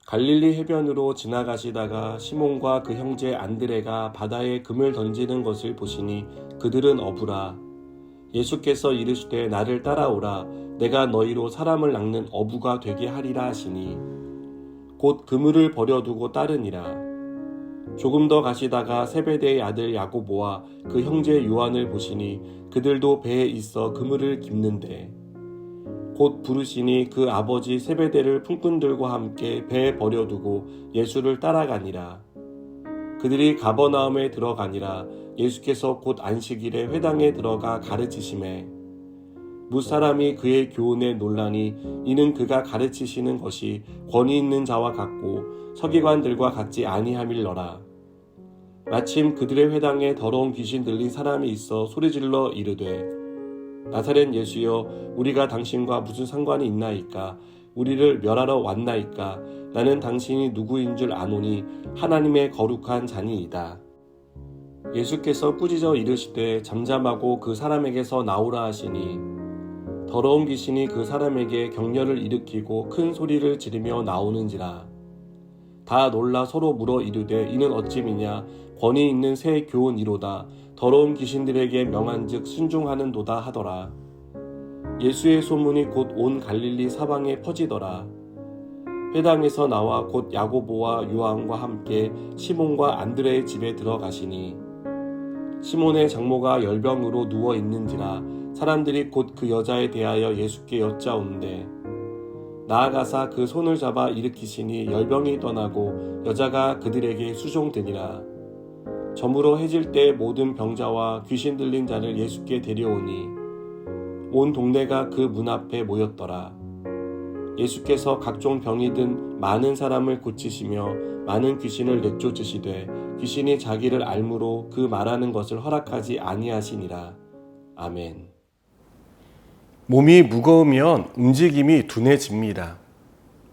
갈릴리 해변으로 지나가시다가 시몬과 그 형제 안드레가 바다에 금을 던지는 것을 보시니 그들은 어부라. 예수께서 이르시되 나를 따라오라. 내가 너희로 사람을 낚는 어부가 되게 하리라 하시니 곧 그물을 버려두고 따르니라. 조금 더 가시다가 세베대의 아들 야고보와 그 형제 요한을 보시니 그들도 배에 있어 그물을 깁는데 곧 부르시니 그 아버지 세베대를 품꾼들과 함께 배에 버려두고 예수를 따라가니라. 그들이 가버나움에 들어가니라. 예수께서 곧 안식일에 회당에 들어가 가르치시매 무사람이 그의 교훈에 놀라니 이는 그가 가르치시는 것이 권위 있는 자와 같고 서기관들과 같지 아니함일러라. 마침 그들의 회당에 더러운 귀신 들린 사람이 있어 소리질러 이르되 나사렛 예수여 우리가 당신과 무슨 상관이 있나이까? 우리를 멸하러 왔나이까? 나는 당신이 누구인 줄 아노니 하나님의 거룩한 자니이다. 예수께서 꾸짖어 이르시되 잠잠하고 그 사람에게서 나오라 하시니 더러운 귀신이 그 사람에게 격려를 일으키고 큰 소리를 지르며 나오는지라. 다 놀라 서로 물어 이르되 이는 어찌미냐? 권위 있는 새 교훈이로다. 더러운 귀신들에게 명한즉 순종하는도다 하더라. 예수의 소문이 곧 온 갈릴리 사방에 퍼지더라. 회당에서 나와 곧 야고보와 요한과 함께 시몬과 안드레의 집에 들어가시니 시몬의 장모가 열병으로 누워 있는지라. 사람들이 곧 그 여자에 대하여 예수께 여짜오는데 나아가사 그 손을 잡아 일으키시니 열병이 떠나고 여자가 그들에게 수종되니라. 저물어 해질 때 모든 병자와 귀신 들린 자를 예수께 데려오니 온 동네가 그 문 앞에 모였더라. 예수께서 각종 병이 든 많은 사람을 고치시며 많은 귀신을 내쫓으시되 귀신이 자기를 알므로 그 말하는 것을 허락하지 아니하시니라. 아멘. 몸이 무거우면 움직임이 둔해집니다.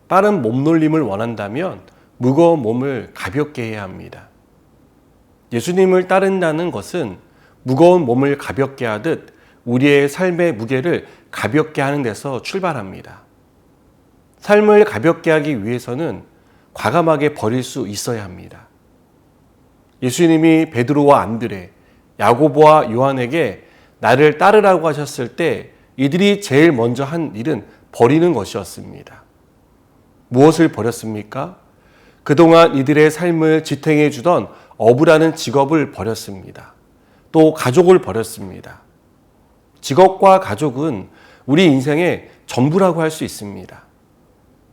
빠른 몸놀림을 원한다면 무거운 몸을 가볍게 해야 합니다. 예수님을 따른다는 것은 무거운 몸을 가볍게 하듯 우리의 삶의 무게를 가볍게 하는 데서 출발합니다. 삶을 가볍게 하기 위해서는 과감하게 버릴 수 있어야 합니다. 예수님이 베드로와 안드레, 야고보와 요한에게 나를 따르라고 하셨을 때 이들이 제일 먼저 한 일은 버리는 것이었습니다. 무엇을 버렸습니까? 그동안 이들의 삶을 지탱해 주던 어부라는 직업을 버렸습니다. 또 가족을 버렸습니다. 직업과 가족은 우리 인생의 전부라고 할 수 있습니다.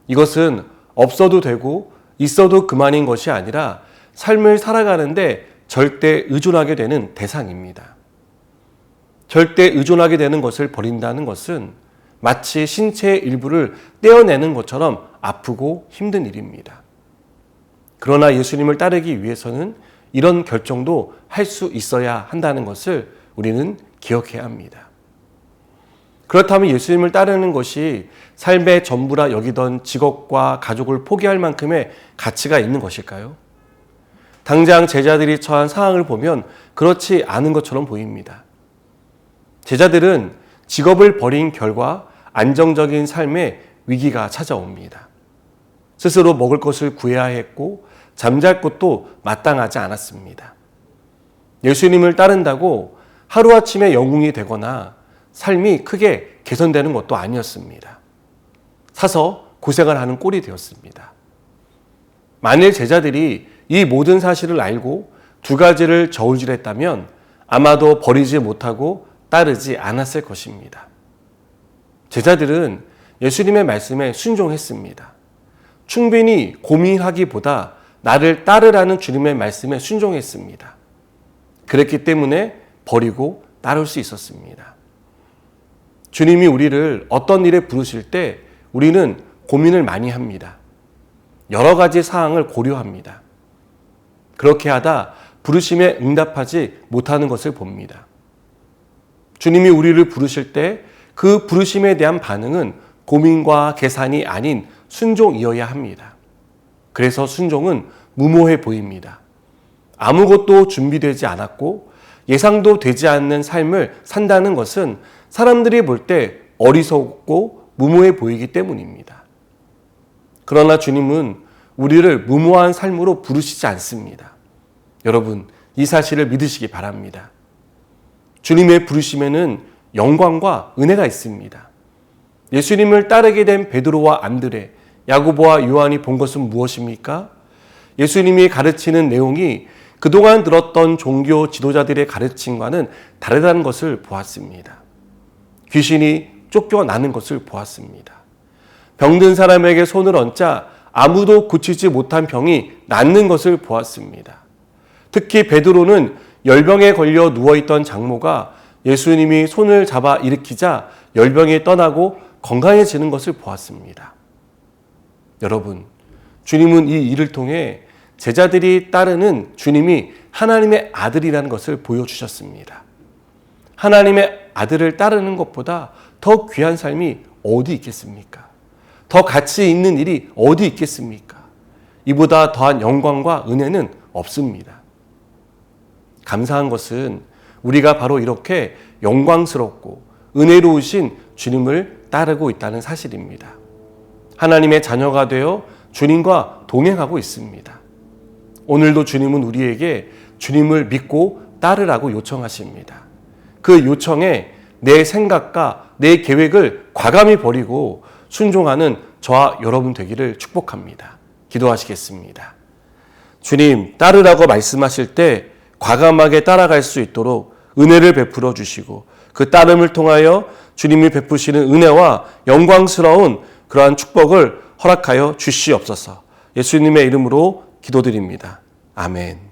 이것은 없어도 되고 있어도 그만인 것이 아니라 삶을 살아가는데 절대 의존하게 되는 대상입니다. 절대 의존하게 되는 것을 버린다는 것은 마치 신체의 일부를 떼어내는 것처럼 아프고 힘든 일입니다. 그러나 예수님을 따르기 위해서는 이런 결정도 할 수 있어야 한다는 것을 우리는 기억해야 합니다. 그렇다면 예수님을 따르는 것이 삶의 전부라 여기던 직업과 가족을 포기할 만큼의 가치가 있는 것일까요? 당장 제자들이 처한 상황을 보면 그렇지 않은 것처럼 보입니다. 제자들은 직업을 버린 결과 안정적인 삶에 위기가 찾아옵니다. 스스로 먹을 것을 구해야 했고 잠잘 곳도 마땅하지 않았습니다. 예수님을 따른다고 하루아침에 영웅이 되거나 삶이 크게 개선되는 것도 아니었습니다. 사서 고생을 하는 꼴이 되었습니다. 만일 제자들이 이 모든 사실을 알고 두 가지를 저울질했다면 아마도 버리지 못하고 따르지 않았을 것입니다. 제자들은 예수님의 말씀에 순종했습니다. 충분히 고민하기보다 나를 따르라는 주님의 말씀에 순종했습니다. 그랬기 때문에 버리고 따를 수 있었습니다. 주님이 우리를 어떤 일에 부르실 때 우리는 고민을 많이 합니다. 여러 가지 사항을 고려합니다. 그렇게 하다 부르심에 응답하지 못하는 것을 봅니다. 주님이 우리를 부르실 때 그 부르심에 대한 반응은 고민과 계산이 아닌 순종이어야 합니다. 그래서 순종은 무모해 보입니다. 아무것도 준비되지 않았고 예상도 되지 않는 삶을 산다는 것은 사람들이 볼 때 어리석고 무모해 보이기 때문입니다. 그러나 주님은 우리를 무모한 삶으로 부르시지 않습니다. 여러분, 이 사실을 믿으시기 바랍니다. 주님의 부르심에는 영광과 은혜가 있습니다. 예수님을 따르게 된 베드로와 안드레, 야고보와 요한이 본 것은 무엇입니까? 예수님이 가르치는 내용이 그동안 들었던 종교 지도자들의 가르침과는 다르다는 것을 보았습니다. 귀신이 쫓겨나는 것을 보았습니다. 병든 사람에게 손을 얹자 아무도 고치지 못한 병이 낫는 것을 보았습니다. 특히 베드로는 열병에 걸려 누워있던 장모가 예수님이 손을 잡아 일으키자 열병이 떠나고 건강해지는 것을 보았습니다. 여러분, 주님은 이 일을 통해 제자들이 따르는 주님이 하나님의 아들이라는 것을 보여주셨습니다. 하나님의 아들을 따르는 것보다 더 귀한 삶이 어디 있겠습니까? 더 가치 있는 일이 어디 있겠습니까? 이보다 더한 영광과 은혜는 없습니다. 감사한 것은 우리가 바로 이렇게 영광스럽고 은혜로우신 주님을 따르고 있다는 사실입니다. 하나님의 자녀가 되어 주님과 동행하고 있습니다. 오늘도 주님은 우리에게 주님을 믿고 따르라고 요청하십니다. 그 요청에 내 생각과 내 계획을 과감히 버리고 순종하는 저와 여러분 되기를 축복합니다. 기도하시겠습니다. 주님, 따르라고 말씀하실 때 과감하게 따라갈 수 있도록 은혜를 베풀어 주시고 그 따름을 통하여 주님이 베푸시는 은혜와 영광스러운 그러한 축복을 허락하여 주시옵소서. 예수님의 이름으로 기도드립니다. 아멘.